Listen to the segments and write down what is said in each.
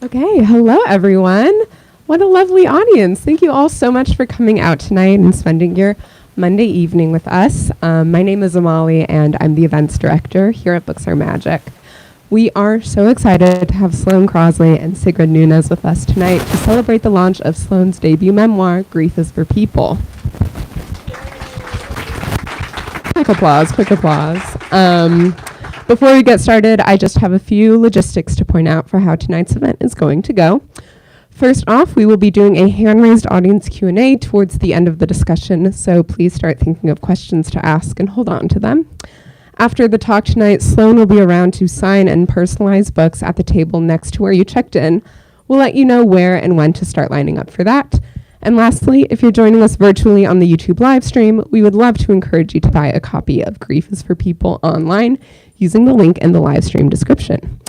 Okay, hello everyone. What a lovely audience. Thank you all so much for coming out tonight and spending your Monday evening with us. My name is Amali and I'm the events director here at Books Are Magic. We are so excited to have Sloane Crosley and Sigrid Nunez with us tonight to celebrate the launch of Sloane's debut memoir, Grief is for People. Quick applause, quick applause. Before we get started, I just have a few logistics to point out for how tonight's event is going to go. First off, we will be doing a hand-raised audience Q&A towards the end of the discussion, so please start thinking of questions to ask and hold on to them. After the talk tonight, Sloane will be around to sign and personalize books at the table next to where you checked in. We'll let you know where and when to start lining up for that. And lastly, if you're joining us virtually on the YouTube live stream, we would love to encourage you to buy a copy of Grief is for People online using the link in the live stream description.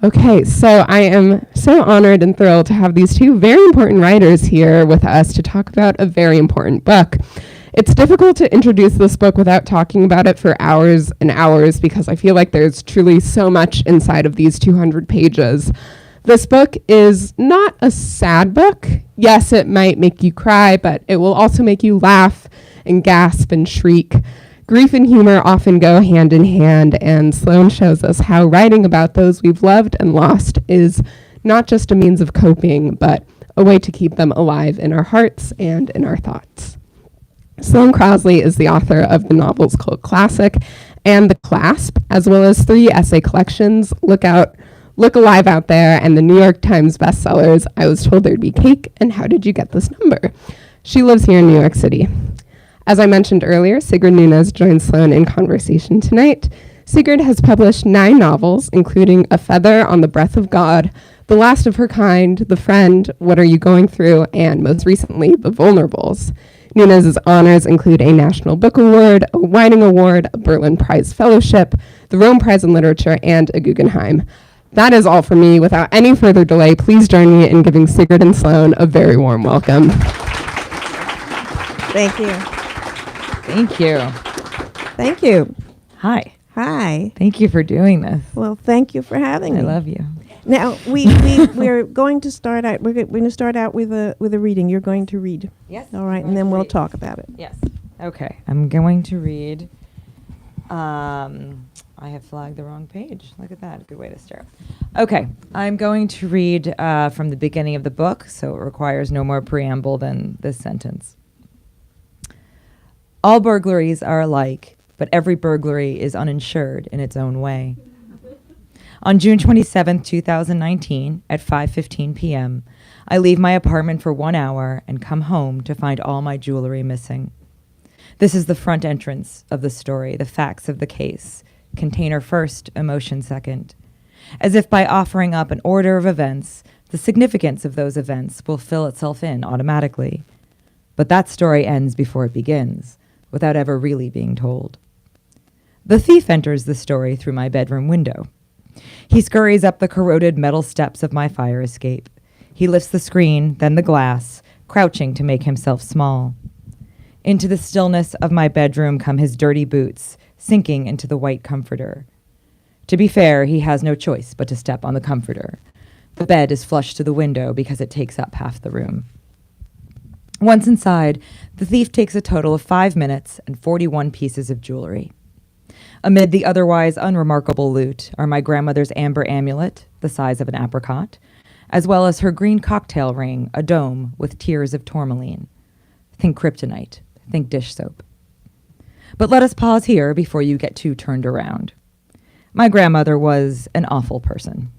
Okay, so I am so honored and thrilled to have these two very important writers here with us to talk about a very important book. It's difficult to introduce this book without talking about it for hours and hours because I feel like there's truly so much inside of these 200 pages. This book is not a sad book. Yes, it might make you cry, but it will also make you laugh and gasp and shriek. Grief and humor often go hand in hand, and Sloane shows us how writing about those we've loved and lost is not just a means of coping, but a way to keep them alive in our hearts and in our thoughts. Sloane Crosley is the author of the novels cult classic and The Clasp, as well as 3 essay collections, Look Alive Out There, and the New York Times bestsellers, I Was Told There'd Be Cake, and How Did You Get This Number? She lives here in New York City. As I mentioned earlier, Sigrid Nunez joins Sloane in conversation tonight. Sigrid has published 9 novels, including A Feather on the Breath of God, The Last of Her Kind, The Friend, What Are You Going Through, and most recently, The Vulnerables. Nunez's honors include a National Book Award, a Whiting Award, a Berlin Prize Fellowship, the Rome Prize in Literature, and a Guggenheim. That is all for me. Without any further delay, please join me in giving Sigrid and Sloane a very warm welcome. Thank you. Thank you. Thank you. Hi. Hi. Thank you for doing this. Well, thank you for having me. I love you. Now we're going to start out. We're going to start out with a reading. You're going to read. Yes. All right, and then we'll talk about it. Yes. Okay. I'm going to read. I have flagged the wrong page. Look at that. Good way to start. Okay. I'm going to read from the beginning of the book, so it requires no more preamble than this sentence. All burglaries are alike, but every burglary is uninsured in its own way. On June 27, 2019, at 5:15 p.m., I leave my apartment for 1 hour and come home to find all my jewelry missing. This is the front entrance of the story, the facts of the case, container first, emotion second. As if by offering up an order of events, the significance of those events will fill itself in automatically. But that story ends before it begins, without ever really being told. The thief enters the story through my bedroom window. He scurries up the corroded metal steps of my fire escape. He lifts the screen, then the glass, crouching to make himself small. Into the stillness of my bedroom come his dirty boots, sinking into the white comforter. To be fair, he has no choice but to step on the comforter. The bed is flush to the window because it takes up half the room. Once inside, the thief takes a total of 5 minutes and 41 pieces of jewelry. Amid the otherwise unremarkable loot are my grandmother's amber amulet, the size of an apricot, as well as her green cocktail ring, a dome with tears of tourmaline. Think kryptonite, think dish soap. But let us pause here before you get too turned around. My grandmother was an awful person.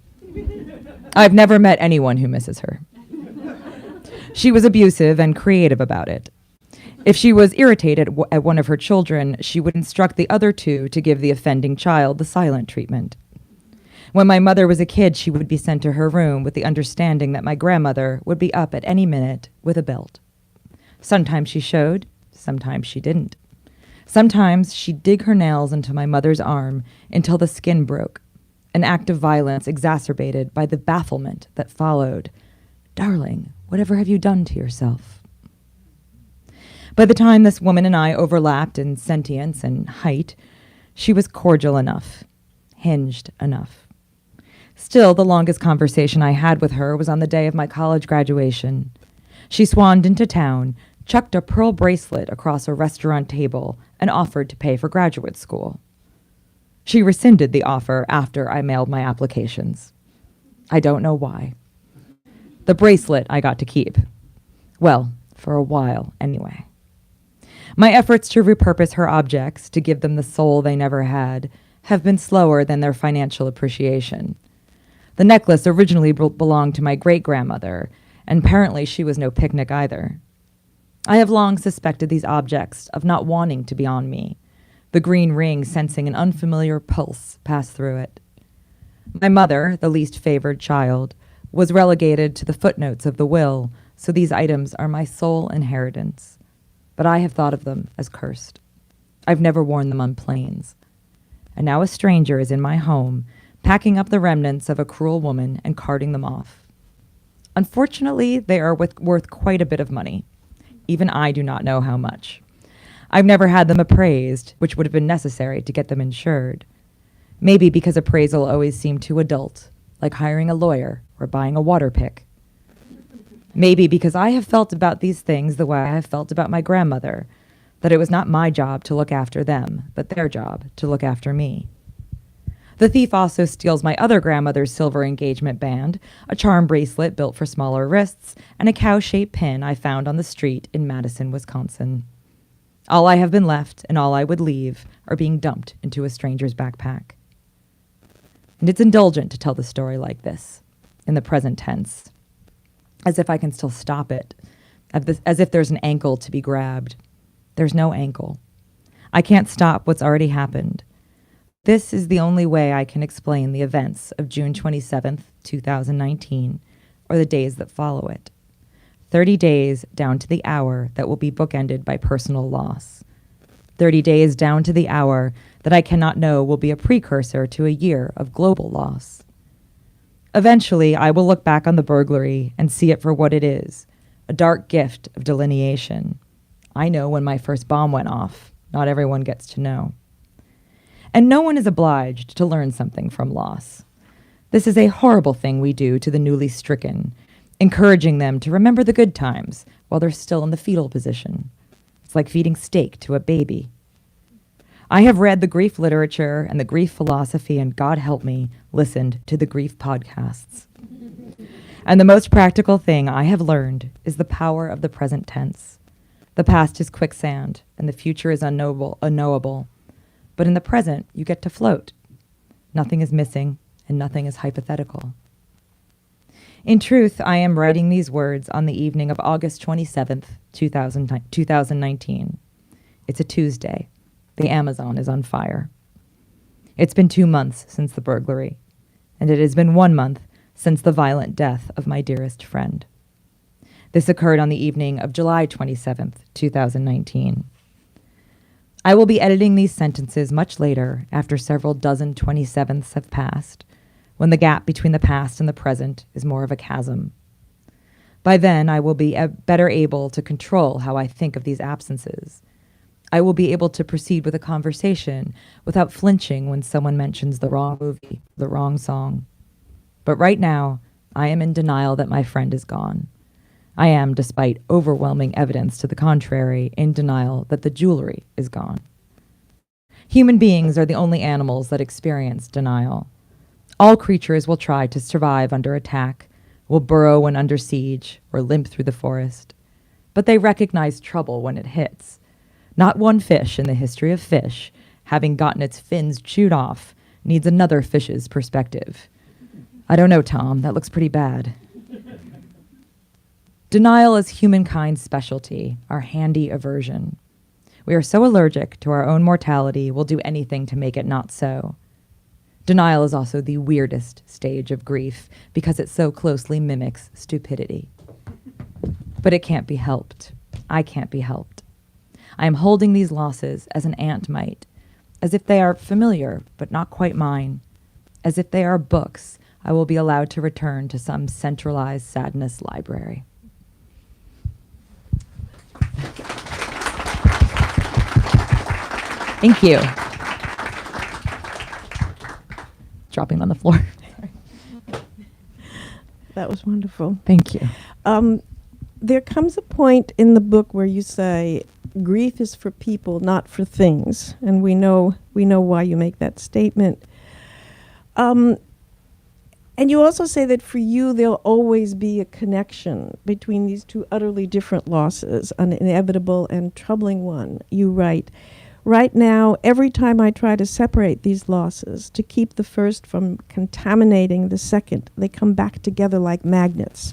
I've never met anyone who misses her. She was abusive and creative about it. If she was irritated at one of her children, she would instruct the other 2 to give the offending child the silent treatment. When my mother was a kid, she would be sent to her room with the understanding that my grandmother would be up at any minute with a belt. Sometimes she showed, sometimes she didn't. Sometimes she'd dig her nails into my mother's arm until the skin broke, an act of violence exacerbated by the bafflement that followed. Darling, whatever have you done to yourself? By the time this woman and I overlapped in sentience and height, she was cordial enough, hinged enough. Still, the longest conversation I had with her was on the day of my college graduation. She swanned into town, chucked a pearl bracelet across a restaurant table, and offered to pay for graduate school. She rescinded the offer after I mailed my applications. I don't know why. The bracelet I got to keep. Well, for a while, anyway. My efforts to repurpose her objects to give them the soul they never had have been slower than their financial appreciation. The necklace originally belonged to my great-grandmother, and apparently she was no picnic either. I have long suspected these objects of not wanting to be on me, the green ring sensing an unfamiliar pulse pass through it. My mother, the least favored child, was relegated to the footnotes of the will, so these items are my sole inheritance. But I have thought of them as cursed. I've never worn them on planes. And now a stranger is in my home, packing up the remnants of a cruel woman and carting them off. Unfortunately, they are worth quite a bit of money. Even I do not know how much. I've never had them appraised, which would have been necessary to get them insured. Maybe because appraisal always seemed too adult, like hiring a lawyer or buying a water pick. Maybe because I have felt about these things the way I have felt about my grandmother, that it was not my job to look after them, but their job to look after me. The thief also steals my other grandmother's silver engagement band, a charm bracelet built for smaller wrists, and a cow-shaped pin I found on the street in Madison, Wisconsin. All I have been left and all I would leave are being dumped into a stranger's backpack. And it's indulgent to tell the story like this, in the present tense, as if I can still stop it, as if there's an ankle to be grabbed. There's no ankle. I can't stop what's already happened. This is the only way I can explain the events of June 27th, 2019, or the days that follow it. 30 days down to the hour that will be bookended by personal loss. 30 days down to the hour that I cannot know will be a precursor to a year of global loss. Eventually, I will look back on the burglary and see it for what it is, a dark gift of delineation. I know when my first bomb went off. Not everyone gets to know. And no one is obliged to learn something from loss. This is a horrible thing we do to the newly stricken, encouraging them to remember the good times while they're still in the fetal position. It's like feeding steak to a baby. I have read the grief literature and the grief philosophy, and God help me, listened to the grief podcasts. And the most practical thing I have learned is the power of the present tense. The past is quicksand, and the future is unknowable. But in the present, you get to float. Nothing is missing, and nothing is hypothetical. In truth, I am writing these words on the evening of August 27th, 2019. It's a Tuesday. The Amazon is on fire. It's been 2 months since the burglary, and it has been 1 month since the violent death of my dearest friend. This occurred on the evening of July 27th, 2019. I will be editing these sentences much later, after several dozen 27ths have passed, when the gap between the past and the present is more of a chasm. By then, I will be better able to control how I think of these absences. I will be able to proceed with a conversation without flinching when someone mentions the wrong movie, the wrong song. But right now, I am in denial that my friend is gone. I am, despite overwhelming evidence to the contrary, in denial that the jewelry is gone. Human beings are the only animals that experience denial. All creatures will try to survive under attack, will burrow when under siege, or limp through the forest. But they recognize trouble when it hits. Not one fish in the history of fish, having gotten its fins chewed off, needs another fish's perspective. I don't know, Tom, that looks pretty bad. Denial is humankind's specialty, our handy aversion. We are so allergic to our own mortality, we'll do anything to make it not so. Denial is also the weirdest stage of grief because it so closely mimics stupidity. But it can't be helped. I can't be helped. I am holding these losses as an ant might, as if they are familiar but not quite mine, as if they are books I will be allowed to return to some centralized sadness library. Thank you. Dropping on the floor. That was wonderful. Thank you. There comes a point in the book where you say grief is for people, not for things, and we know why you make that statement. And you also say that for you, there'll always be a connection between these two utterly different losses, an inevitable and troubling one. You write, right now, every time I try to separate these losses, to keep the first from contaminating the second, they come back together like magnets.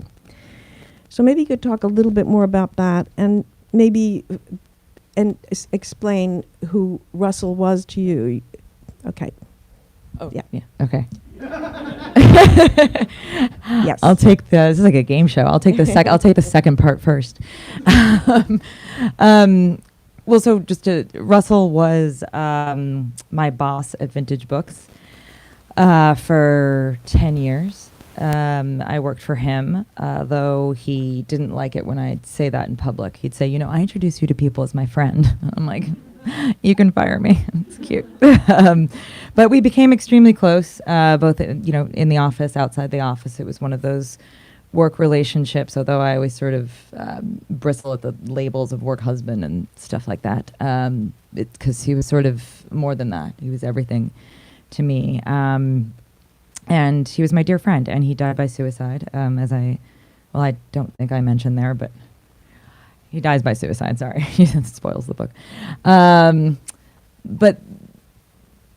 So maybe you could talk a little bit more about that, and maybe explain who Russell was to you. Okay. Oh, Yeah. yeah. Okay. Yes. I'll take this is like a game show. I'll take the second part first. Well, so Russell was my boss at Vintage Books for 10 years. I worked for him, though he didn't like it when I'd say that in public. He'd say, I introduce you to people as my friend. I'm like, you can fire me. It's cute. But we became extremely close, both, in the office, outside the office. It was one of those work relationships, although I always sort of bristle at the labels of work husband and stuff like that, because he was sort of more than that. He was everything to me. And he was my dear friend, and he died by suicide, I don't think I mentioned there, but he dies by suicide, sorry. It spoils the book. But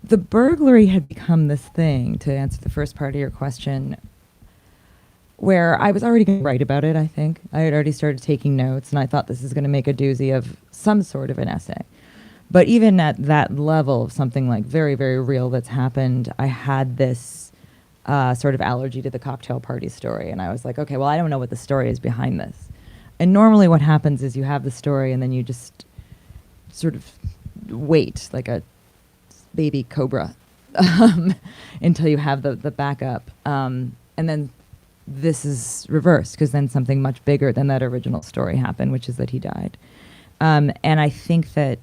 the burglary had become this thing, to answer the first part of your question, where I was already going to write about it, I think. I had already started taking notes, and I thought this is going to make a doozy of some sort of an essay. But even at that level of something like very, very real that's happened, I had this sort of allergy to the cocktail party story. And I was like, okay, well, I don't know what the story is behind this. And normally what happens is you have the story and then you just sort of wait like a baby cobra until you have the backup. And then this is reversed, because then something much bigger than that original story happened, which is that he died. And I think that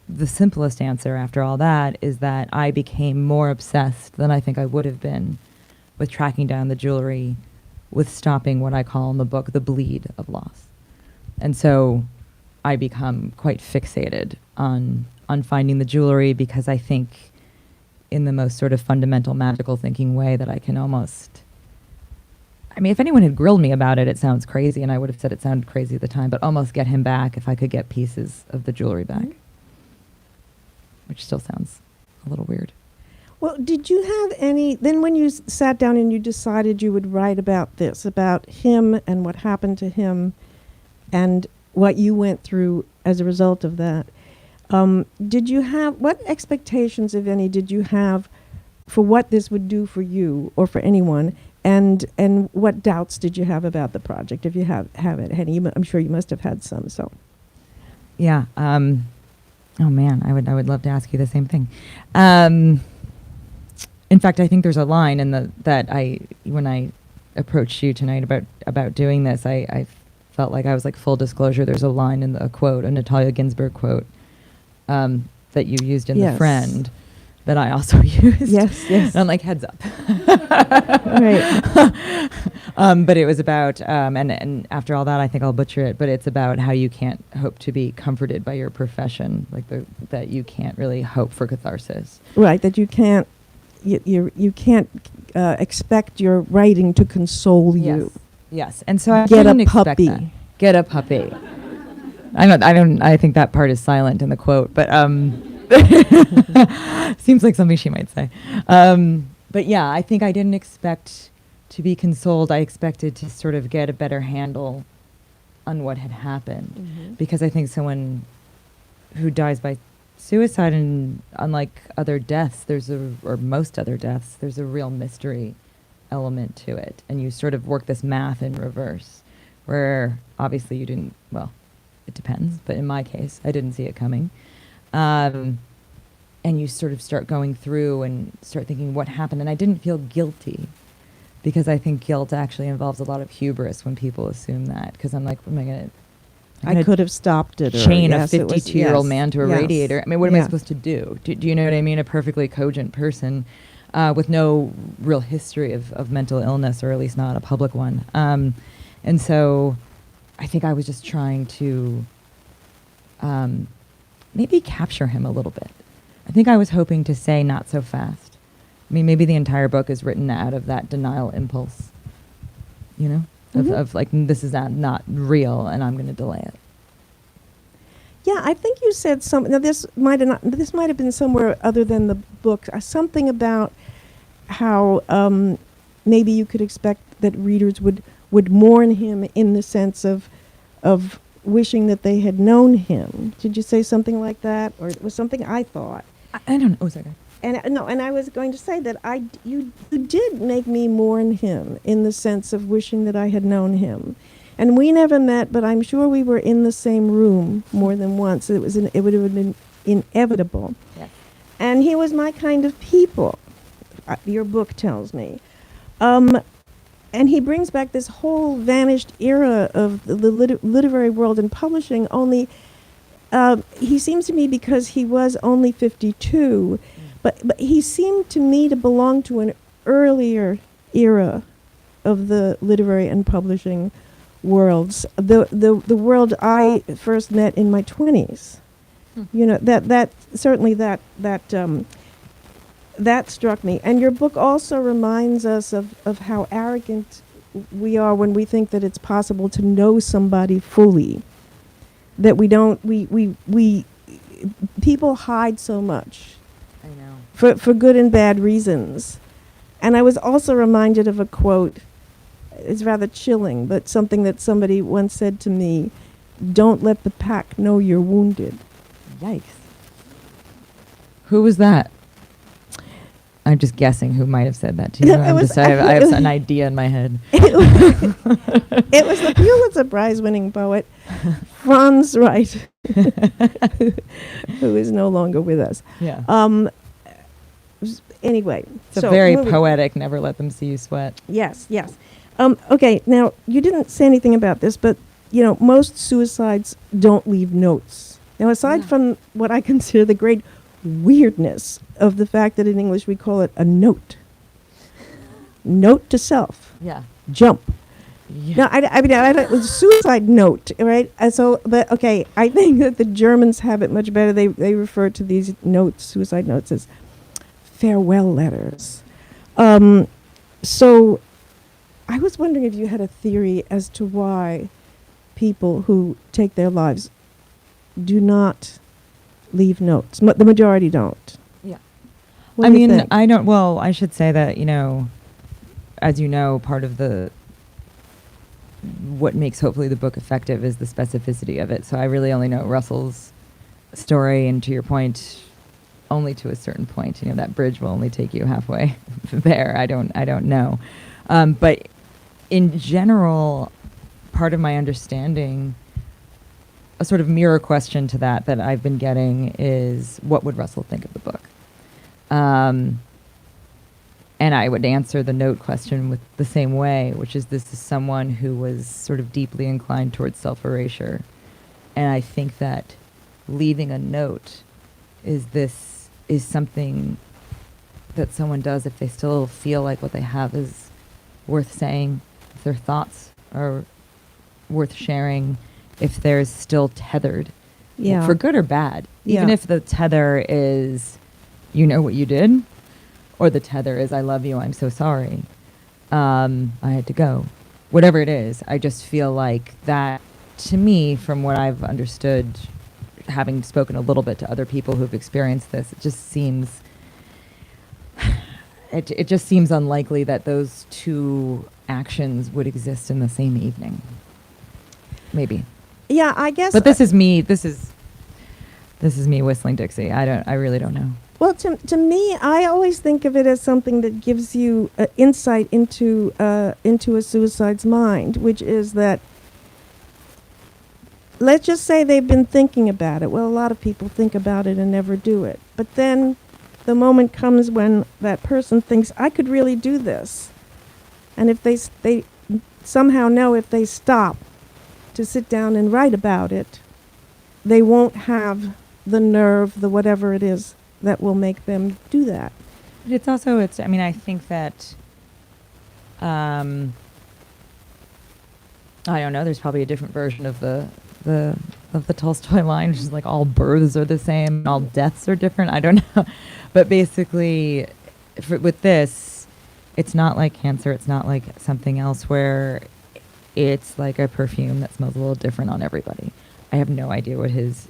the simplest answer after all that is that I became more obsessed than I think I would have been with tracking down the jewelry, with stopping what I call in the book the bleed of loss. And so I become quite fixated on finding the jewelry, because I think in the most sort of fundamental magical thinking way that I can almost, if anyone had grilled me about it, it sounds crazy, and I would have said it sounded crazy at the time, but almost get him back if I could get pieces of the jewelry back, which still sounds a little weird. Well, did you have any, then when you sat down and you decided you would write about this, about him and what happened to him and what you went through as a result of that, did you have, what expectations, if any, did you have for what this would do for you or for anyone? And what doubts did you have about the project, if you have it, Henny? I'm sure you must have had some, so. Yeah. Oh, man, I would love to ask you the same thing. In fact, I think there's a line in when I approached you tonight about doing this, I felt like I was like, full disclosure, there's a line in a quote, a Natalia Ginsburg quote, that you used in The Friend, that I also used. Yes. And I'm like, heads up. Right. But it was about, and after all that, I think I'll butcher it, but it's about how you can't hope to be comforted by your profession, like that you can't really hope for catharsis. Right, that you can't, you can't expect your writing to console you. Yes, and so I Get didn't a expect puppy. that. Get a puppy. I think that part is silent in the quote, but seems like something she might say. But yeah, I think I didn't expect to be consoled. I expected to sort of get a better handle on what had happened, because I think someone who dies by suicide, and unlike other deaths, or most other deaths, there's a real mystery element to it, and you sort of work this math in reverse, where obviously you didn't, well, it depends, but in my case, I didn't see it coming. And you sort of start going through and start thinking what happened, and I didn't feel guilty, because I think guilt actually involves a lot of hubris when people assume that, because I'm like, am I going to... I could have stopped it. Chain a 52-year-old man to a radiator. I mean, what am I Yeah. supposed to do? Do you know what I mean? A perfectly cogent person. with no real history of mental illness, or at least not a public one. And so I think I was just trying to maybe capture him a little bit. I think I was hoping to say not so fast. I mean, maybe the entire book is written out of that denial impulse, you know, of like, this is not real and I'm going to delay it. Yeah, I think you said something. Now, this might have been somewhere other than the book. Something about how maybe you could expect that readers would mourn him in the sense of wishing that they had known him. Did you say something like that, or it was something I thought? I don't know. Oh, sorry. And I was going to say that you did make me mourn him in the sense of wishing that I had known him. And we never met, but I'm sure we were in the same room more than once. It would have been inevitable. Yes. And he was my kind of people, your book tells me. And he brings back this whole vanished era of the literary world and publishing, only he seems to me, because he was only 52, but he seemed to me to belong to an earlier era of the literary and publishing worlds, the world I first met in my 20s. You know, that certainly that struck me. And your book also reminds us of how arrogant we are when we think that it's possible to know somebody fully. That we people hide so much. I know. For good and bad reasons. And I was also reminded of a quote. It's rather chilling, but something that somebody once said to me: "Don't let the pack know you're wounded." Yikes. Who was that? I'm just guessing who might have said that to you. I have an idea in my head. It was the Pulitzer Prize-winning poet Franz Wright, who is no longer with us. Yeah. Anyway, it's a very poetic. Never let them see you sweat. Yes. Okay. Now, you didn't say anything about this, but you know, most suicides don't leave notes. Now, aside from what I consider the great weirdness of the fact that in English we call it a note. Note to self. Yeah. Jump. Yeah. No, I mean, it was a suicide note, right? But okay, I think that the Germans have it much better. They refer to these notes, suicide notes, as farewell letters. So I was wondering if you had a theory as to why people who take their lives do not leave notes. The majority don't. Yeah. What do you think? I don't. Well, I should say that, you know, as you know, part of what makes hopefully the book effective is the specificity of it. So I really only know Russell's story, and to your point, only to a certain point. You know, that bridge will only take you halfway there. I don't know. But in general, part of my understanding, a sort of mirror question to that I've been getting is, what would Russell think of the book? And I would answer the note question with the same way, which is, this is someone who was sort of deeply inclined towards self-erasure. And I think that leaving a note is something that someone does if they still feel like what they have is worth saying, if their thoughts are worth sharing, if there's still tethered, for good or bad. Even if the tether is, you know what you did, or the tether is, I love you, I'm so sorry, I had to go. Whatever it is, I just feel like that, to me, from what I've understood, having spoken a little bit to other people who've experienced this, it just seems unlikely that those two actions would exist in the same evening. Maybe. Yeah, I guess. But this is me. This is me whistling Dixie. I really don't know. Well, to me, I always think of it as something that gives you insight into a suicide's mind, which is that, let's just say they've been thinking about it. Well, a lot of people think about it and never do it. But then the moment comes when that person thinks, I could really do this. And if they somehow know if they stop to sit down and write about it, they won't have the nerve, the whatever it is, that will make them do that. It's also, I mean, I think that, I don't know, there's probably a different version of the Tolstoy line, which is like all births are the same, and all deaths are different. I don't know. But basically, with this, it's not like cancer. It's not like something else where it's like a perfume that smells a little different on everybody. I have no idea what his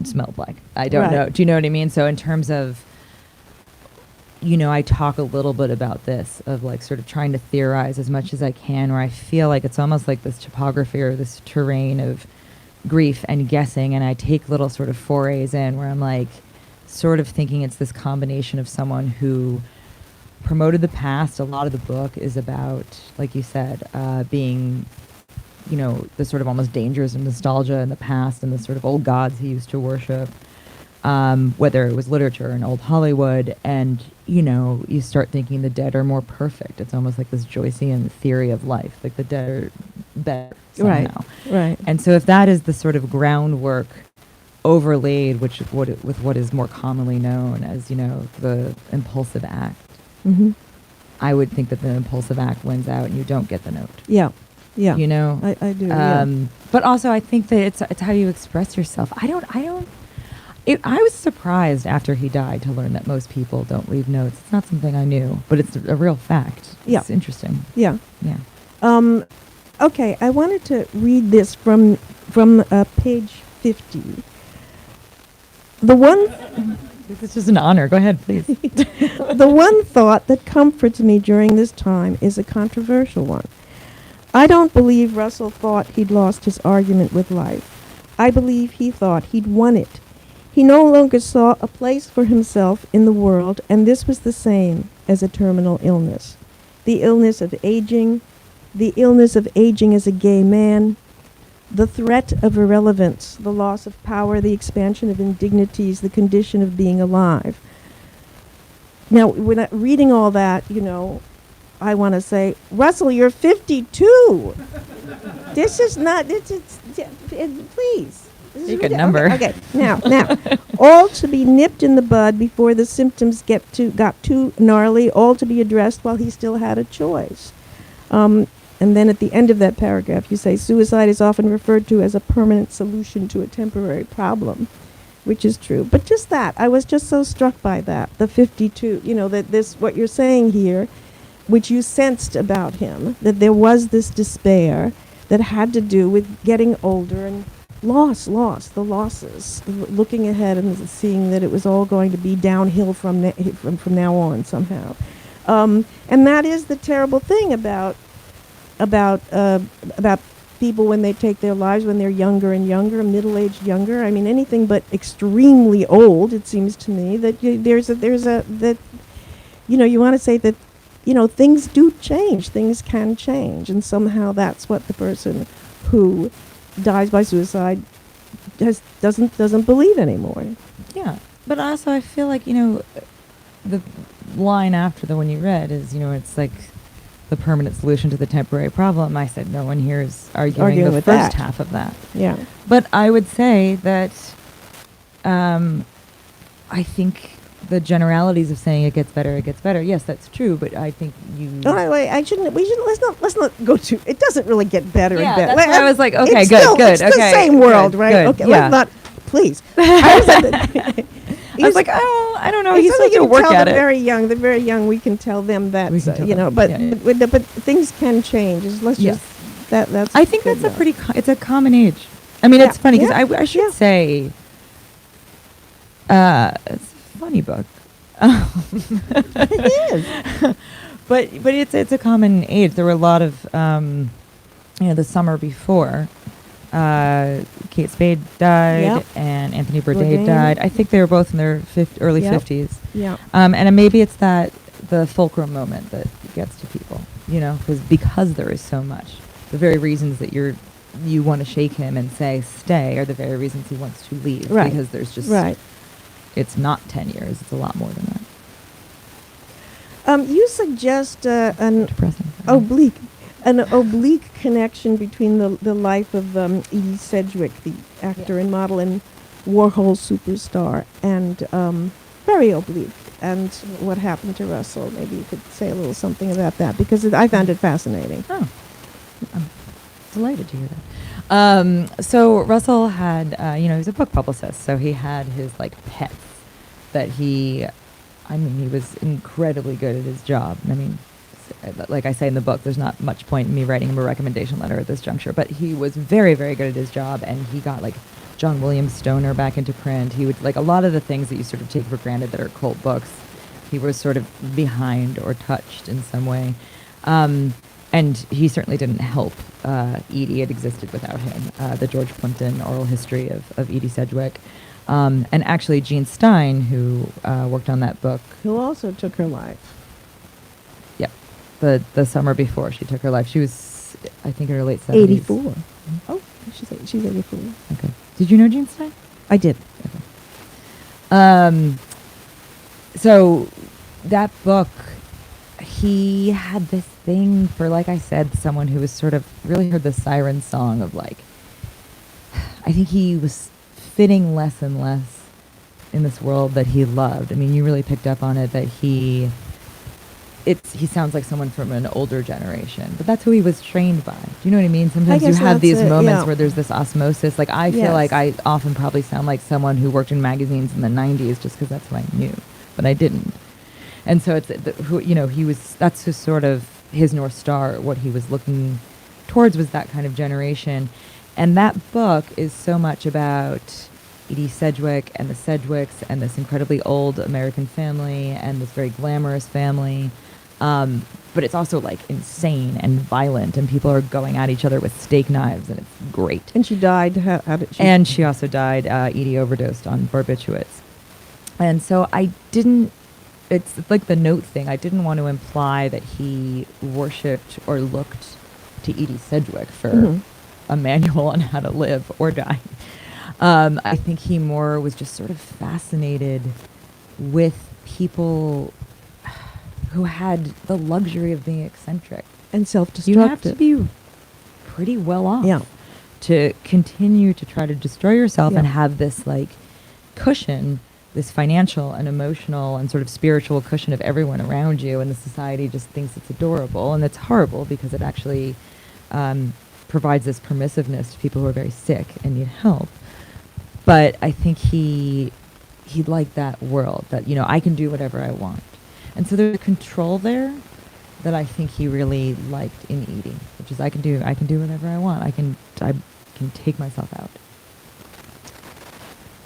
smelled like. I don't know. Do you know what I mean? So in terms of, I talk a little bit about this, of like sort of trying to theorize as much as I can, where I feel like it's almost like this topography or this terrain of grief and guessing, and I take little sort of forays in where I'm like sort of thinking it's this combination of someone who promoted the past. A lot of the book is about, like you said, being, the sort of almost dangers of nostalgia in the past and the sort of old gods he used to worship, whether it was literature and old Hollywood. And, you start thinking the dead are more perfect. It's almost like this Joycean theory of life, like the dead are better somehow. Right. And so if that is the sort of groundwork overlaid with what is more commonly known as, the impulsive act, Mm-hmm. I would think that the impulsive act wins out and you don't get the note. Yeah. Yeah. I do. But also I think that it's how you express yourself. I was surprised after he died to learn that most people don't leave notes. It's not something I knew, but it's a real fact. Yeah. It's interesting. Yeah. Yeah. Okay, I wanted to read this from page 50. This is just an honor. Go ahead, please. The one thought that comforts me during this time is a controversial one. I don't believe Russell thought he'd lost his argument with life. I believe he thought he'd won it. He no longer saw a place for himself in the world, and this was the same as a terminal illness. The illness of aging as a gay man, the threat of irrelevance, the loss of power, the expansion of indignities, the condition of being alive. Now, when I'm reading all that, I want to say, Russell, you're 52. This is not, please. This Take a number. Okay. Now, all to be nipped in the bud before the symptoms got too gnarly, all to be addressed while he still had a choice. And then at the end of that paragraph, you say, suicide is often referred to as a permanent solution to a temporary problem, which is true. But just that, I was just so struck by that, the 52, that what you're saying here, which you sensed about him, that there was this despair that had to do with getting older and the losses, looking ahead and seeing that it was all going to be downhill from now on somehow. And that is the terrible thing about people when they take their lives when they're younger and younger, middle-aged younger. I mean, anything but extremely old. It seems to me that you want to say that things do change, things can change, and somehow that's what the person who dies by suicide doesn't believe anymore. Yeah, but also I feel like the line after the one you read is it's like the permanent solution to the temporary problem. I said no one here is arguing the with first that. half of that. Yeah. But I would say that I think the generalities of saying it gets better, yes, that's true, but I think you... No, wait, let's not go to... It doesn't really get better and better. That's why I was like, okay, it's good, It's the same world, right? Good, okay, yeah. let's not... Please. I was like, oh, I don't know. He's supposed to work at it. The very young, we can tell them that, but things can change. That's. I think that's it's a common age. I mean, it's funny because I should say, it's a funny book. It is. but it's a common age. There were a lot of, the summer before. Kate Spade died, and Anthony Bourdain died. I think they were both in their early 50s. Yeah. And maybe it's the fulcrum moment that gets to people, because there is so much. The very reasons that you want to shake him and say stay are the very reasons he wants to leave. Right. Because there's just it's not 10 years. It's a lot more than that. You suggest Depressing. an oblique connection between the life of Edie Sedgwick, the actor and model and Warhol superstar, and very oblique. and what happened to Russell. Maybe you could say a little something about that, because I found it fascinating. Oh, I'm delighted to hear that. So Russell had, he was a book publicist, so he had his pets that he was incredibly good at his job. Like I say in the book, there's not much point in me writing him a recommendation letter at this juncture, but he was very, very good at his job, and he got John William Stoner back into print. He would a lot of the things that you sort of take for granted that are cult books, he was sort of behind or touched in some way. And he certainly didn't help Edie. It existed without him. The George Plimpton oral history of Edie Sedgwick. And actually Jean Stein, who worked on that book. Who also took her life. Yep. The summer before she took her life. She was, I think, in her late 70s. 84. Oh, she's 84. Okay. Did you know Jean Stein? I did. Okay. So that book, he had this thing for, like I said, someone who was sort of really heard the siren song of I think he was fitting less and less in this world that he loved. You really picked up on it that he sounds like someone from an older generation, but that's who he was trained by. Do you know what I mean? Sometimes you have these moments where there's this osmosis. I feel like I often probably sound like someone who worked in magazines in the 90s just because that's what I knew, but I didn't. And so that's just sort of his North Star. What he was looking towards was that kind of generation. And that book is so much about Edie Sedgwick and the Sedgwicks and this incredibly old American family and this very glamorous family. But it's also insane and violent, and people are going at each other with steak knives, and it's great. And she died. How did she? And she also died. Edie overdosed on barbiturates. And so it's like the note thing. I didn't want to imply that he worshipped or looked to Edie Sedgwick for a manual on how to live or die. I think he more was just sort of fascinated with people who had the luxury of being eccentric. And self-destructive. You have to be pretty well off to continue to try to destroy yourself and have this cushion, this financial and emotional and sort of spiritual cushion of everyone around you, and the society just thinks it's adorable, and it's horrible because it actually provides this permissiveness to people who are very sick and need help. But I think he liked that world that, I can do whatever I want. And so there's a control there that I think he really liked in Edie, which is I can do whatever I want. I can take myself out.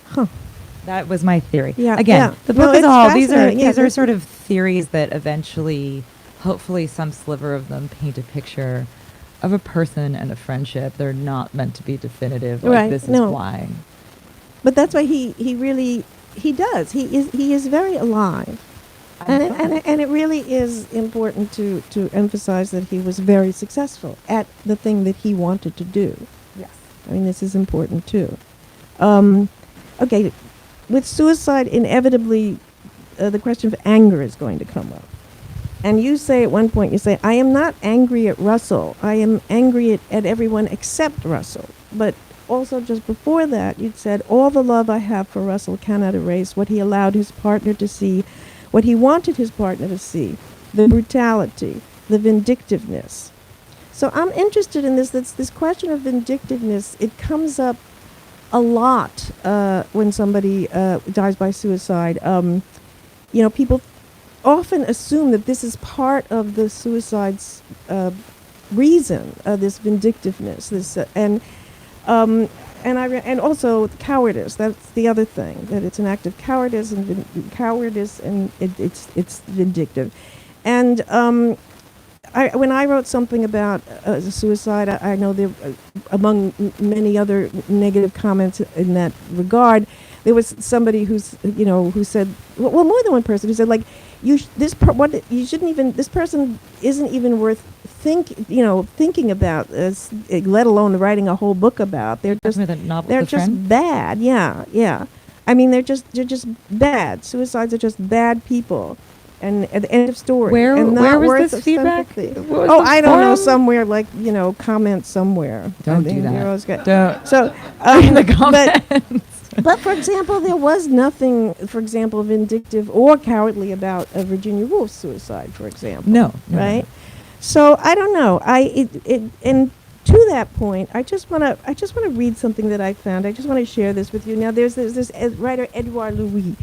Huh. That was my theory. Yeah. Again, the book No, is it's all these fascinating. are sort of theories that eventually, hopefully some sliver of them paint a picture of a person and a friendship. They're not meant to be definitive. This is why. But that's why he does. He is very alive. And it really is important to emphasize that he was very successful at the thing that he wanted to do. Yes. This is important too. Okay, with suicide, inevitably, the question of anger is going to come up. And you say at one point, you say, I am not angry at Russell. I am angry at everyone except Russell. But also just before that, you'd said, all the love I have for Russell cannot erase what he allowed his partner to see, what he wanted his partner to see, the brutality, the vindictiveness. So I'm interested in this question of vindictiveness. It comes up a lot when somebody dies by suicide. People often assume that this is part of the suicide's reason, this vindictiveness, and also cowardice. That's the other thing, that it's an act of cowardice and it's vindictive. And when I wrote something about suicide, I know there, among many other negative comments in that regard, there was somebody who said, well, more than one person who said, this person isn't even worth thinking about, let alone writing a whole book about. They're just bad. Yeah. They're just bad. Suicides are just bad people. And at the end of story. Where was this feedback? I don't know, somewhere comment somewhere. Don't do that. Good. Don't. So in the comments. But for example, there was nothing, for example, vindictive or cowardly about Virginia Woolf's suicide, for example. No. Right? So I don't know. And to that point, I just want to read something that I found. I just want to share this with you. Now, there's this writer Edouard Louis.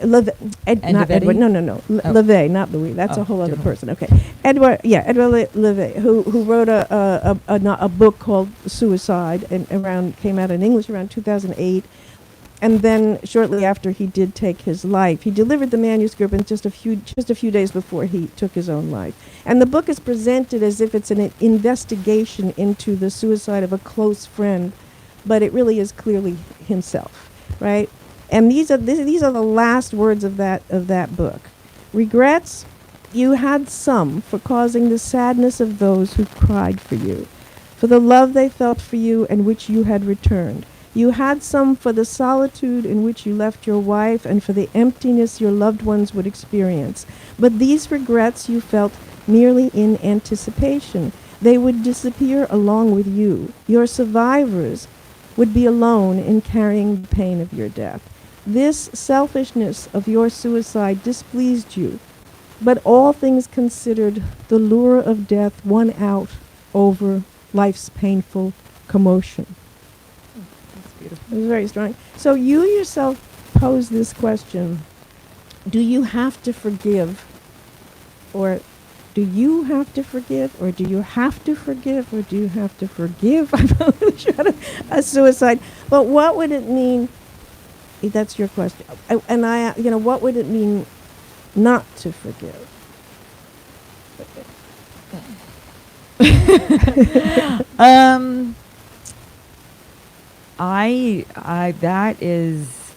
Not Edward. No. Levay, not Louis. That's a whole other person. Okay, Edouard Levay, who wrote a book called Suicide, and came out in English around 2008, and then shortly after he did take his life, he delivered the manuscript in just a few days before he took his own life. And the book is presented as if it's an investigation into the suicide of a close friend, but it really is clearly himself, right? And these are the last words of that book. Regrets? You had some for causing the sadness of those who cried for you, for the love they felt for you and which you had returned. You had some for the solitude in which you left your wife and for the emptiness your loved ones would experience. But these regrets you felt merely in anticipation. They would disappear along with you. Your survivors would be alone in carrying the pain of your death. This selfishness of your suicide displeased you, but all things considered, the lure of death won out over life's painful commotion. That's beautiful. It was very strong. So you yourself pose this question: do you have to forgive, or do you have to forgive, or do you have to forgive, or do you have to forgive? I'm not really sure a suicide, but what would it mean? That's your question. What would it mean not to forgive? That is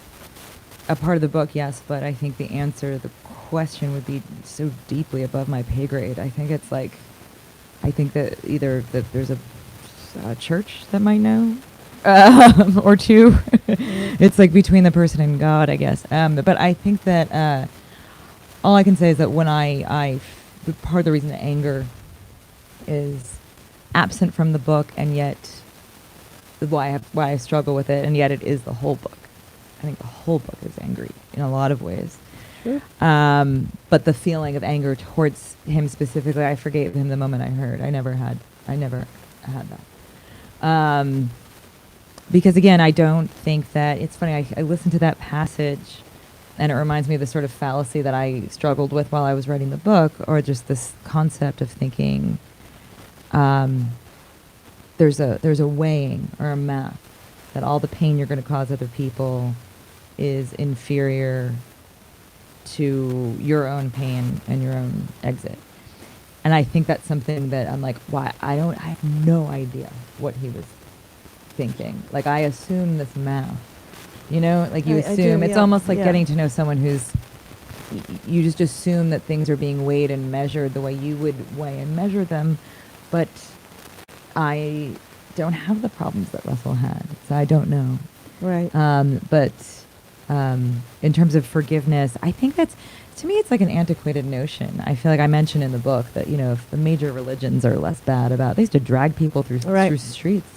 a part of the book, yes, but I think the answer to the question would be so deeply above my pay grade. I think that either that there's a church that might know, or two. It's like between the person and God, I guess. But I think that all I can say is that when part of the reason that anger is absent from the book, and yet why I struggle with it, and yet it is the whole book. I think the whole book is angry in a lot of ways. Sure. But the feeling of anger towards him specifically, I forgave him the moment I heard. I never had that. Because again, I don't think that, it's funny, I listened to that passage and it reminds me of the sort of fallacy that I struggled with while I was writing the book, or just this concept of thinking there's a weighing or a math that all the pain you're going to cause other people is inferior to your own pain and your own exit. And I think that's something that I'm like, why? I have no idea what he was thinking. Like, I assume this math, like you assume. It's almost like getting to know someone who's, you just assume that things are being weighed and measured the way you would weigh and measure them. But I don't have the problems that Russell had, so I don't know. Right. But in terms of forgiveness, I think that's, to me, it's like an antiquated notion. I feel like I mentioned in the book that, if the major religions are less bad about, they used to drag people through streets.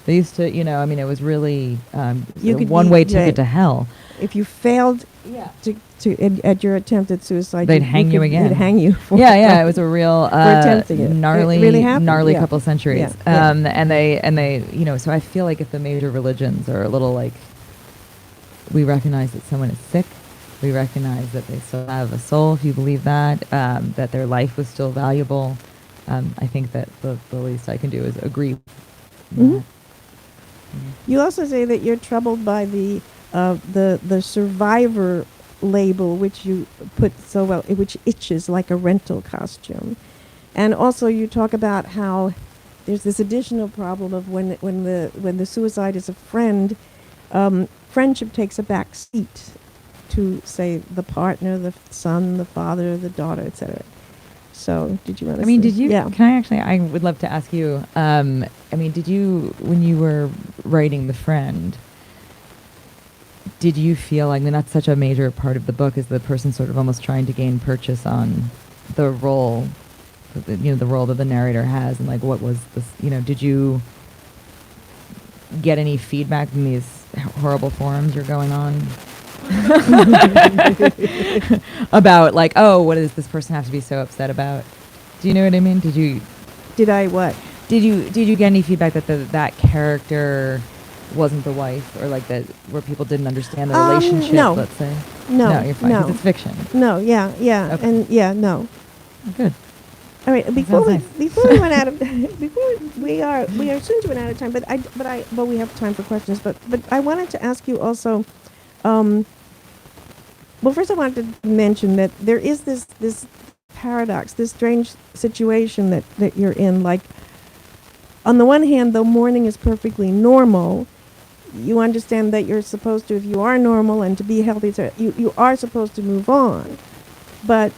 They used to, it was really one way ticket to hell. If you failed at your attempt at suicide, they'd hang you again. They'd hang you. It was a real gnarly, really gnarly couple centuries. And they, so I feel like if the major religions are a little like, we recognize that someone is sick, we recognize that they still have a soul, if you believe that, that their life was still valuable. I think that the least I can do is agree with that. You also say that you're troubled by the survivor label, which you put so well, which itches like a rental costume, and also you talk about how there's this additional problem of when the suicide is a friend, friendship takes a back seat to, say, the partner, the son, the father, the daughter, etc. So, did you want to did you, can I would love to ask you, did you, when you were writing The Friend, did you feel like, that's such a major part of the book, is the person sort of almost trying to gain purchase on the role, the role that the narrator has, and like, what was this, did you get any feedback from these horrible forums you're going on about like, oh, what does this person have to be so upset about? Do you know what I mean? Did I what? Did you get any feedback that that character wasn't the wife, or like that where people didn't understand the relationship? No. Let's say. No, You're fine. 'Cause no. it's fiction. No, yeah, Okay. and yeah, no. Good. All right, before sounds we run out of we are soon to run out of time, but we have time for questions. But I wanted to ask you also. Well, first I wanted to mention that there is this paradox, this strange situation that you're in. Like, on the one hand, though mourning is perfectly normal, you understand that you're supposed to, if you are normal and to be healthy, so you are supposed to move on. But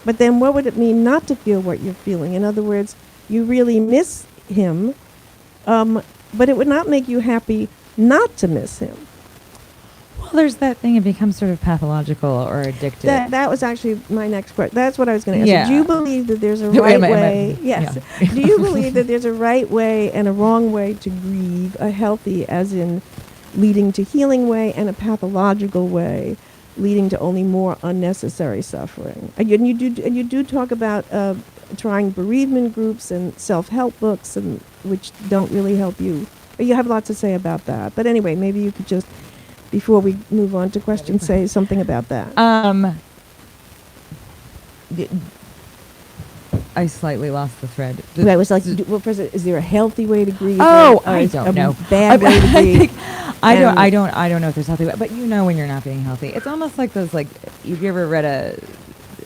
then what would it mean not to feel what you're feeling? In other words, you really miss him, but it would not make you happy not to miss him. Well, there's that thing. It becomes sort of pathological or addictive. That was actually my next question. That's what I was going to ask Yeah. you. Do you believe that there's a Wait, right am I- way? Yes. yeah. Do you believe that there's a right way and a wrong way to grieve, a healthy as in leading to healing way and a pathological way leading to only more unnecessary suffering? And you do talk about trying bereavement groups and self-help books, and which don't really help you. You have lots to say about that. But anyway, maybe you could just, before we move on to questions, say something about that. I slightly lost the thread. I was like, well, first, is there a healthy way to grieve? Oh, or I a don't know. Bad way to grieve. I don't know if there's healthy, but you know when you're not being healthy. It's almost like those, like, have you ever read a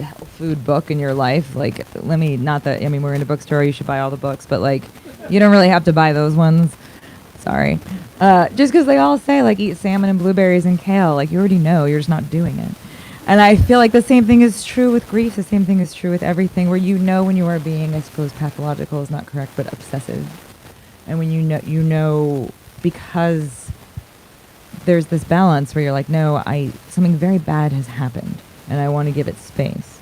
health food book in your life? Like, we're in a bookstore, you should buy all the books, but like, you don't really have to buy those ones. Sorry. Just because they all say, like, eat salmon and blueberries and kale. Like, you already know, you're just not doing it. And I feel like the same thing is true with grief. The same thing is true with everything, where you know when you are being, I suppose pathological is not correct, but obsessive. And when you know because there's this balance where you're like, no, something very bad has happened and I want to give it space.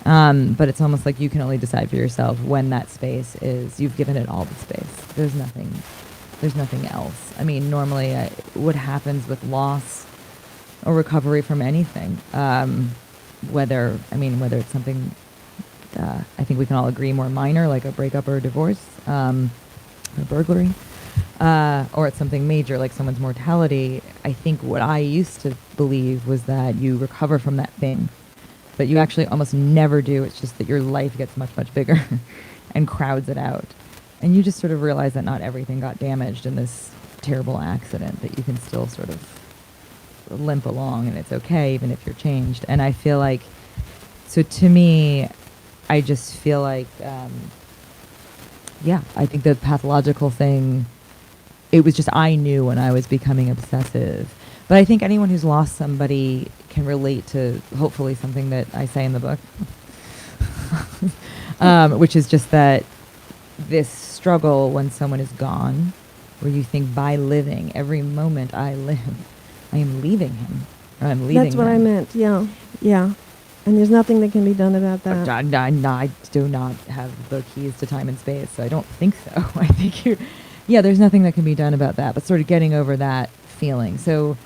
But it's almost like you can only decide for yourself when that space is, you've given it all the space. There's nothing else. I mean, normally what happens with loss or recovery from anything, whether it's something, I think we can all agree more minor, like a breakup or a divorce, or burglary, or it's something major, like someone's mortality. I think what I used to believe was that you recover from that thing, but you actually almost never do. It's just that your life gets much, much bigger and crowds it out. And you just sort of realize that not everything got damaged in this terrible accident, that you can still sort of limp along and it's okay even if you're changed. And I feel like, so to me, I just feel like, I think the pathological thing, it was just, I knew when I was becoming obsessive. But I think anyone who's lost somebody can relate to, hopefully, something that I say in the book, which is just that this struggle when someone is gone, where you think by living, every moment I live, I am leaving him, or I'm leaving That's what them. I meant, yeah. And there's nothing that can be done about that. I do not have the keys to time and space, so I don't think so. I think there's nothing that can be done about that, but sort of getting over that feeling. So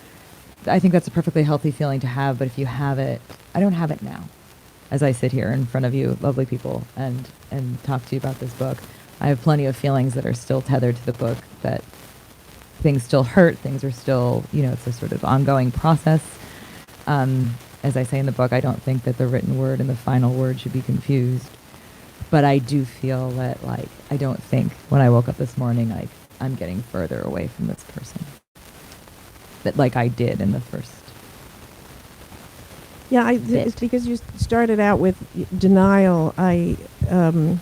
I think that's a perfectly healthy feeling to have, but if you have it, I don't have it now. As I sit here in front of you, lovely people, and talk to you about this book, I have plenty of feelings that are still tethered to the book, that things still hurt, things are still, it's a sort of ongoing process. As I say in the book, I don't think that the written word and the final word should be confused. But I do feel that, like, I don't think when I woke up this morning, like, I'm getting further away from this person. That, like I did in the first. Yeah, it's because you started out with denial. An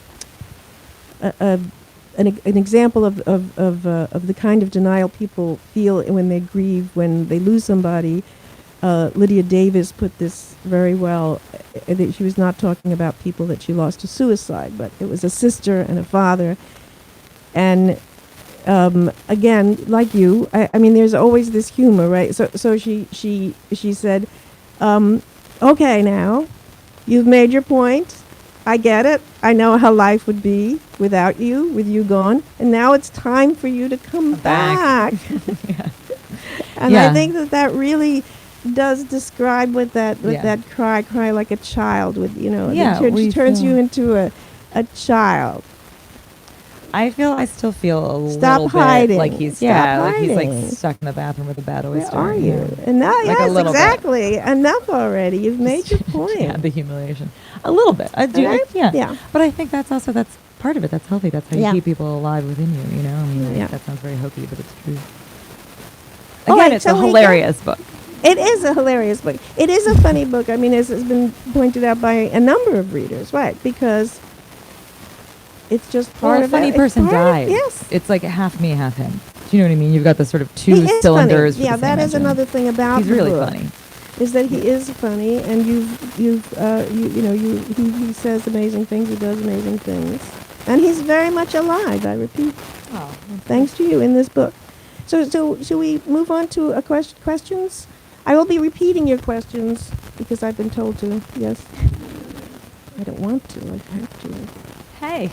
example of the kind of denial people feel when they grieve, when they lose somebody. Lydia Davis put this very well. That she was not talking about people that she lost to suicide, but it was a sister and a father. And again, like you, I mean, there's always this humor, right? So she said, okay, now you've made your point. I get it. I know how life would be without you, with you gone. And now it's time for you to come back. Yeah. And Yeah. I think that really does describe with that cry like a child with Yeah, we turns feel- you into a child. I still feel a Stop little hiding. bit like he's Stop like he's like hiding. stuck in the bathroom with a bad Where oyster. are you? know. And now, Like a yes, little bit. exactly. Enough already. You've made your point. Yeah, the humiliation. A little bit. I do. Right? Yeah. Yeah. But I think that's part of it. That's healthy. That's how you Yeah. keep people alive within you. You know. I mean, Yeah. that sounds very hokey, but it's true. All Again, right, it's so a we hilarious book. It is a hilarious book. It is a funny book. I mean, as has been pointed out by a number of readers, right? Because it's just part Well, a of funny it. It's person part of- died. yes. It's like half me, half him. Do you know what I mean? You've got the sort of two He is cylinders. funny. Yeah, for the same that is engine. another thing about He's the really book, funny. is that he is funny, and he says amazing things, he does amazing things, and he's very much alive. I repeat, Oh, thanks to you in this book. So should we move on to a questions? I will be repeating your questions because I've been told to. Yes. I don't want to. I have to. hey.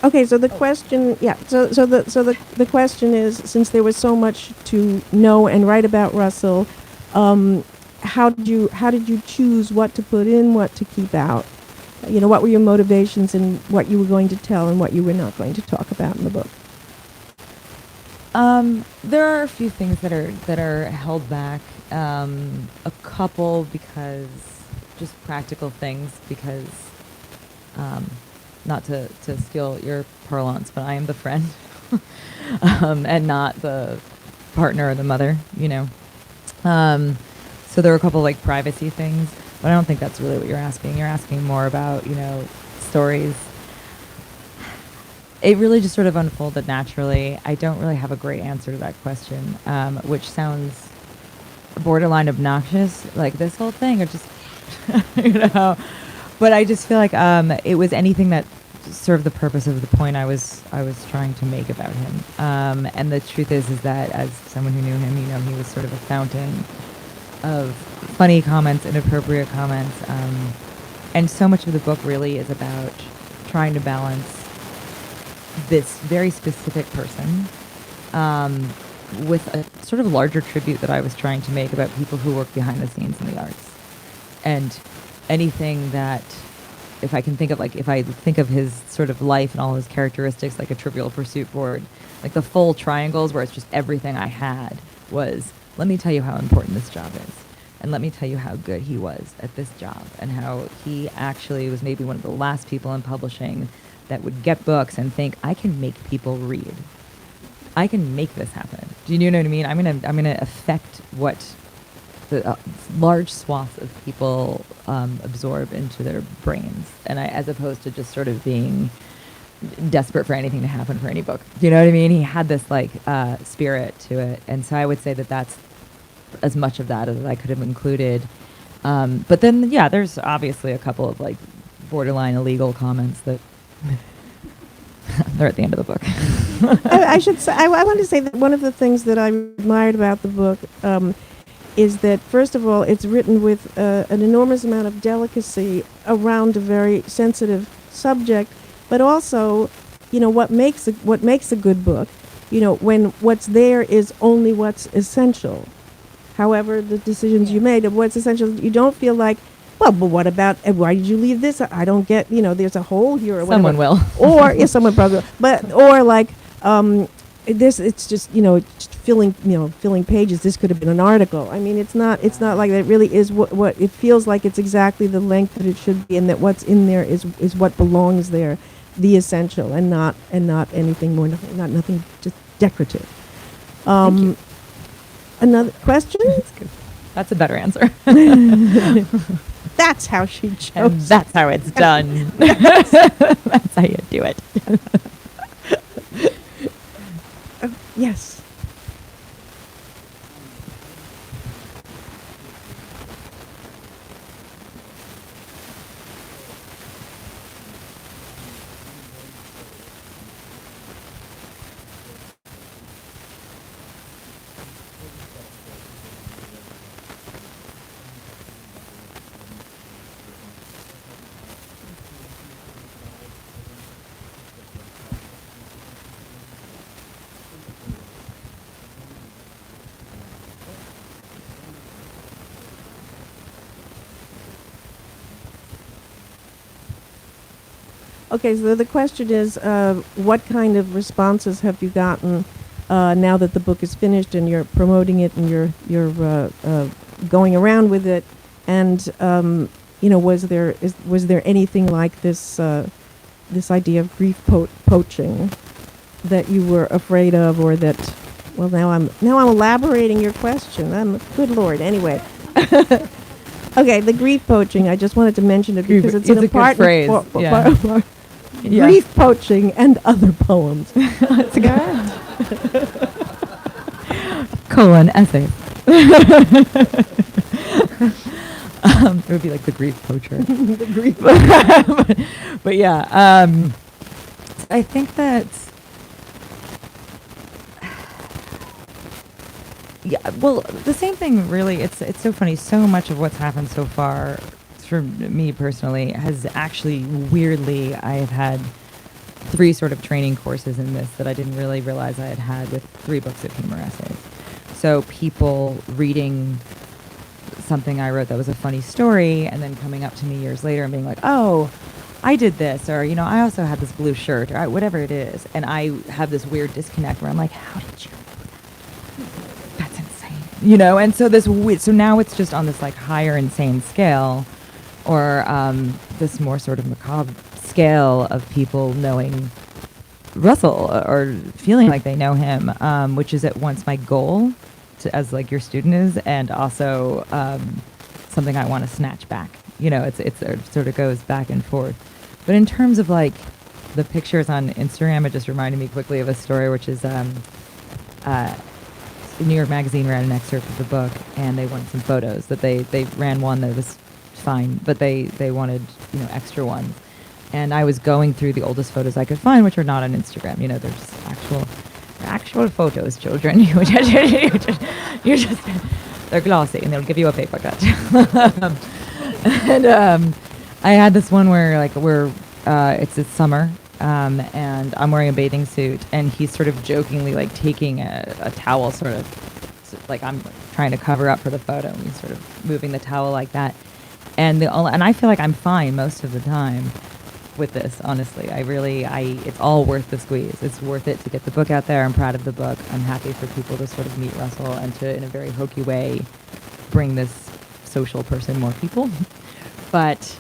Okay, so the question, the question is, since there was so much to know and write about Russell, how did you choose what to put in, what to keep out? What were your motivations in what you were going to tell and what you were not going to talk about in the book? There are a few things that are held back. A couple because just practical things because. Not to steal your parlance, but I am the friend and not the partner or the mother, So there were a couple like privacy things, but I don't think that's really what you're asking. You're asking more about, stories. It really just sort of unfolded naturally. I don't really have a great answer to that question, which sounds borderline obnoxious, like this whole thing, or just, But I just feel like it was anything that served the purpose of the point I was trying to make about him. And the truth is that as someone who knew him, he was sort of a fountain of funny comments, inappropriate comments, and so much of the book really is about trying to balance this very specific person with a sort of larger tribute that I was trying to make about people who work behind the scenes in the arts. And anything that, if I think of his sort of life and all his characteristics, like a Trivial Pursuit board, like the full triangles where it's just everything I had was, let me tell you how important this job is. And let me tell you how good he was at this job and how he actually was maybe one of the last people in publishing that would get books and think, I can make people read. I can make this happen. Do you know what I mean? I'm gonna affect what the large swath of people absorb into their brains, and as opposed to just sort of being desperate for anything to happen for any book. Do you know what I mean? He had this spirit to it, and so I would say that that's as much of that as I could have included. But then, yeah, there's obviously a couple of borderline illegal comments that they're at the end of the book. I should say, I want to say that one of the things that I admired about the book is that, first of all, it's written with an enormous amount of delicacy around a very sensitive subject, but also, what makes a good book, when what's there is only what's essential. However, the decisions you made of what's essential, you don't feel like, well, but what about, why did you leave this? I don't get, there's a hole here or whatever. Someone will. Or, yeah, someone probably will. Or this, it's just, just filling pages. This could have been an article. I mean, it's not like that. It really is what it feels like. It's exactly the length that it should be, and that what's in there is what belongs there, the essential, and not anything more, nothing just decorative. Thank you. Another question? That's good. That's a better answer. That's how she And chose. that's how it's done. That's how you do it. Yes. Okay, so the question is, what kind of responses have you gotten now that the book is finished and you're promoting it and you're going around with it? And was there anything like this idea of grief poaching that you were afraid of, or that? Well, now I'm elaborating your question. Good Lord. Anyway. Okay, the grief poaching. I just wanted to mention it because it's an a good important phrase. Yeah. Yeah. Grief poaching and other poems. That's good. Colon essay. It would be like the grief poacher. The grief. But yeah, I think that. Yeah, well, the same thing really. It's so funny. So much of what's happened so far, for me personally, has actually weirdly. I have had 3 sort of training courses in this that I didn't really realize I had with 3 books of humor essays. So people reading something I wrote that was a funny story, and then coming up to me years later and being like, "Oh, I did this," or I also had this blue shirt, or whatever it is, and I have this weird disconnect where I'm like, "How did you?" That's insane, and so so now it's just on this like higher insane scale, or this more sort of macabre scale of people knowing Russell or feeling like they know him, which is at once my goal as like your student is, and also something I want to snatch back. It sort of goes back and forth. But in terms of like the pictures on Instagram, it just reminded me quickly of a story, which is New York Magazine ran an excerpt of the book, and they wanted some photos. That they ran one that was fine, but they wanted extra ones. And I was going through the oldest photos I could find, which are not on Instagram. They're just actual photos, children. you just they're glossy, and they'll give you a paper cut. And I had this one where it's summer, and I'm wearing a bathing suit, and he's sort of jokingly like taking a towel, sort of like I'm trying to cover up for the photo, and he's sort of moving the towel like that. And I feel like I'm fine most of the time with this, honestly. It's all worth the squeeze. It's worth it to get the book out there. I'm proud of the book. I'm happy for people to sort of meet Russell and to, in a very hokey way, bring this social person more people. But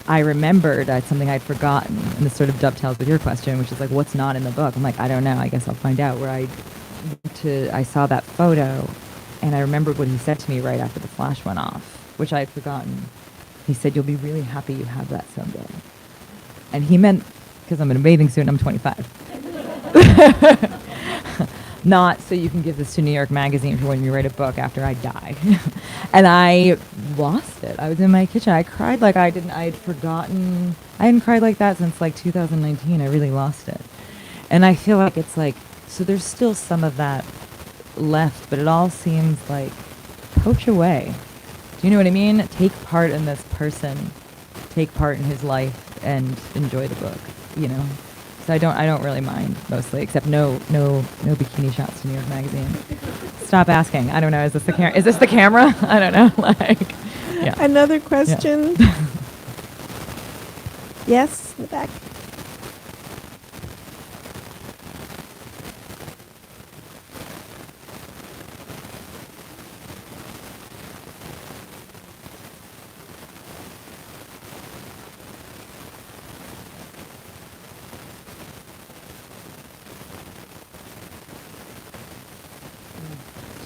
I remembered something I'd forgotten, and this sort of dovetails with your question, which is like, what's not in the book? I'm like, I don't know. I guess I'll find out. I saw that photo, and I remembered what he said to me right after the flash went off, which I had forgotten. He said, "You'll be really happy you have that someday." And he meant, because I'm in a bathing suit and I'm 25. Not so you can give this to New York Magazine for when you write a book after I die. And I lost it. I was in my kitchen. I cried like I had forgotten. I hadn't cried like that since like 2019. I really lost it. And I feel like it's like, so there's still some of that left, but it all seems like poach away. Do you know what I mean? Take part in this person, take part in his life, and enjoy the book. So I don't really mind mostly, except no bikini shots to New York Magazine. Stop asking. I don't know. Is this the camera? Is this the camera? I don't know. Yeah. Another question. Yeah. Yes, in the back.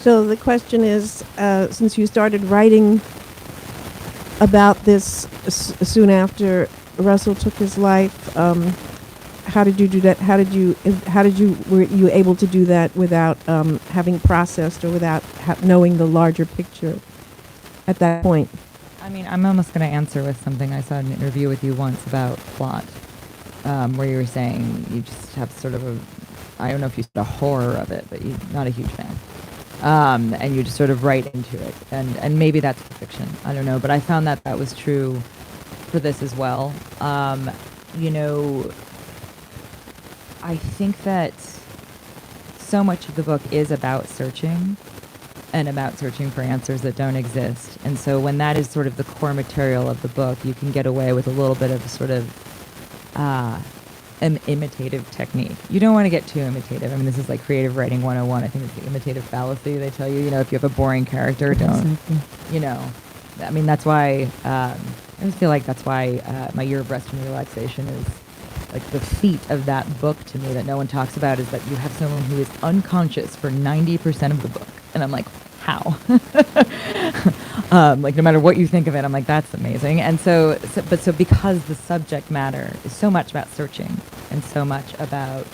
So the question is, since you started writing about this soon after Russell took his life, how did you do that? Were you able to do that without having processed or without knowing the larger picture at that point? I mean, I'm almost going to answer with something I saw in an interview with you once about plot, where you were saying you just have sort of I don't know if you said a horror of it, but you're not a huge fan. And you just sort of write into it. And maybe that's fiction. I don't know. But I found that was true for this as well. I think that so much of the book is about searching and about searching for answers that don't exist. And so when that is sort of the core material of the book, you can get away with a little bit of sort of an imitative technique. You don't want to get too imitative. I mean, this is like creative writing 101. I think it's the imitative fallacy. They tell you, if you have a boring character, don't, I mean, that's why, I just feel like that's why my year of rest and relaxation is like the feat of that book to me that no one talks about, is that you have someone who is unconscious for 90% of the book. And I'm like, how? Like, no matter what you think of it, I'm like, that's amazing. And so because the subject matter is so much about searching and so much about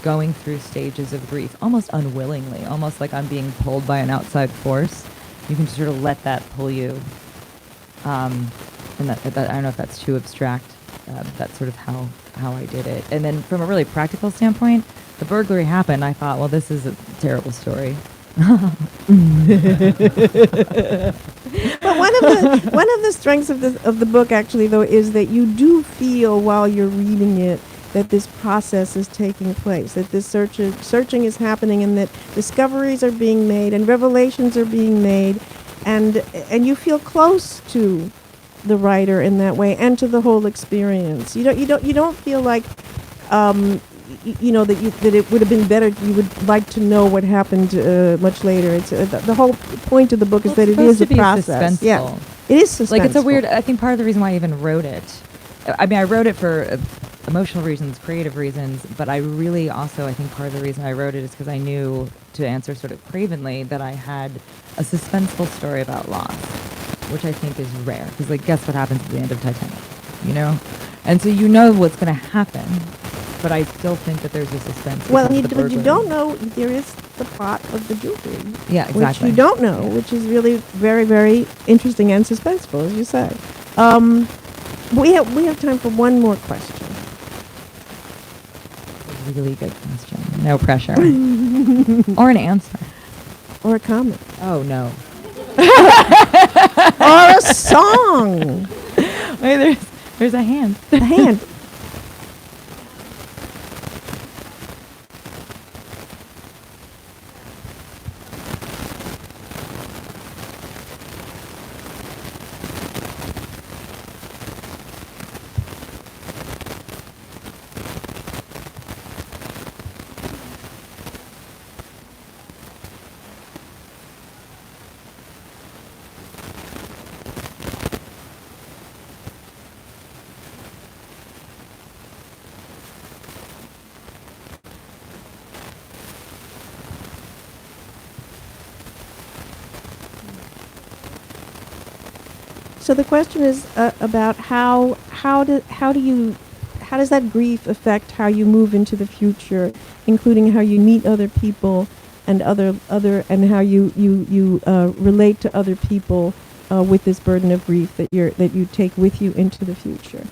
going through stages of grief, almost unwillingly, almost like I'm being pulled by an outside force, you can just sort of let that pull you. And that I don't know if that's too abstract. That's sort of how I did it. And then from a really practical standpoint, the burglary happened. I thought, well, this is a terrible story. But one of the strengths of the book, actually, though, is that you do feel while you're reading it that this process is taking place, that this searching is happening, and that discoveries are being made and revelations are being made, and you feel close to the writer in that way and to the whole experience. You don't feel like that it would have been better. You would like to know what happened much later. It's the whole point of the book is that it is a process. Yeah, it is suspenseful. Like, it's a weird. I think part of the reason why I even wrote it. I mean, I wrote it for emotional reasons, creative reasons, but I really also, I think part of the reason I wrote it is because I knew, to answer sort of cravenly, that I had a suspenseful story about loss, which I think is rare. Because, like, guess what happens at the end of Titanic, And so what's going to happen, but I still think that there's a suspense. Well, but you don't know, there is the plot of the jewelry. Yeah, exactly. Which you don't know, which is really very, very interesting and suspenseful, as you say. We have time for one more question. Really good question. No pressure. Or an answer. Or a comment. Oh, no. Or a song. Wait, there's a hand. A hand. So the question is about how does that grief affect how you move into the future, including how you meet other people and and how you relate to other people with this burden of grief that you take with you into the future.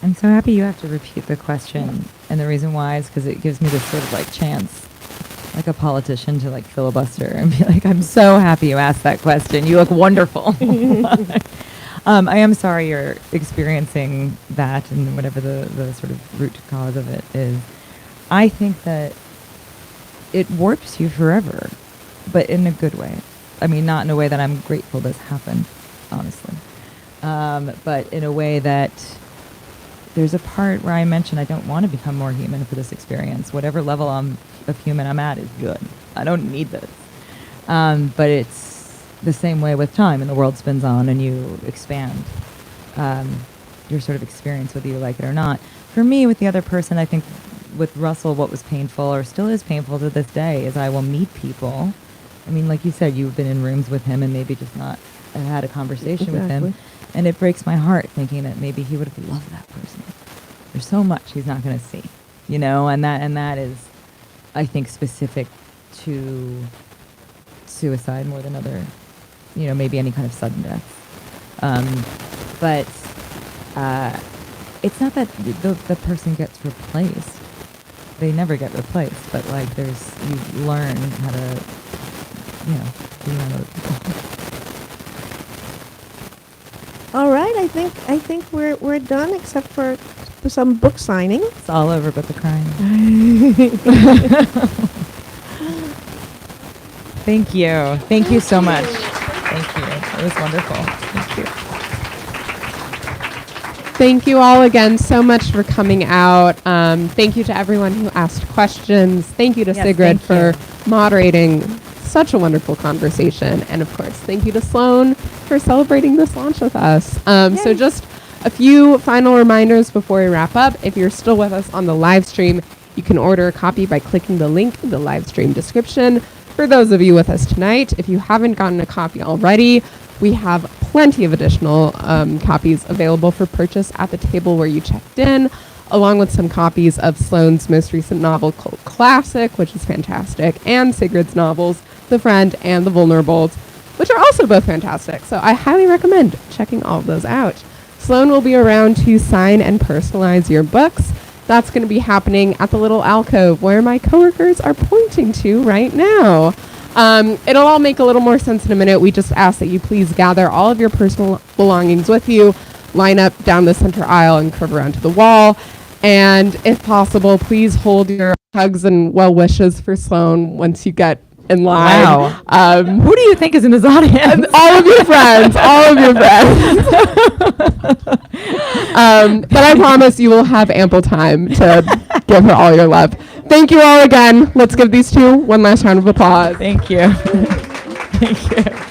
I'm so happy you have to repeat the question, and the reason why is because it gives me this sort of like chance, like a politician, to like filibuster and be like, I'm so happy you asked that question. You look wonderful. I am sorry you're experiencing that and whatever the sort of root cause of it is. I think that it warps you forever, but in a good way. I mean, not in a way that I'm grateful this happened, honestly. But in a way that there's a part where I mentioned I don't want to become more human for this experience. Whatever level of human I'm at is good. I don't need this. But it's the same way with time, and the world spins on and you expand your sort of experience, whether you like it or not. For me, with the other person, I think with Russell, what was painful, or still is painful to this day, is I will meet people. I mean, like you said, you've been in rooms with him and maybe just not had a conversation with him. And it breaks my heart thinking that maybe he would have loved that person. There's so much he's not going to see, and that is, I think, specific to suicide more than other, maybe any kind of sudden death. But it's not that the person gets replaced. They never get replaced, but like you learn how to, be around other people. All right, I think we're done, except for some book signing. It's all over but the crying. Thank you. Thank you so much. Thank you. It was wonderful. Thank you. Thank you all again so much for coming out. Thank you to everyone who asked questions. Thank you to Yes, Sigrid thank for moderating such a wonderful conversation. And of course, thank you to Sloane for celebrating this launch with us. So Yay. just a few final reminders before we wrap up. If you're still with us on the live stream, you can order a copy by clicking the link in the live stream description. For those of you with us tonight, if you haven't gotten a copy already, we have plenty of additional copies available for purchase at the table where you checked in, along with some copies of Sloane's most recent novel, Cult Classic, which is fantastic, and Sigrid's novels, The Friend and The Vulnerables, which are also both fantastic. So I highly recommend checking all of those out. Sloane will be around to sign and personalize your books. That's going to be happening at the little alcove where my coworkers are pointing to right now. It'll all make a little more sense in a minute. We just ask that you please gather all of your personal belongings with you, line up down the center aisle and curve around to the wall. And if possible, please hold your hugs and well wishes for Sloane once you get in line. Wow. Who do you think is in this audience? All of your friends, all of your friends. But I promise you will have ample time to give her all your love. Thank you all again. Let's give these two one last round of applause. Thank you. Thank you.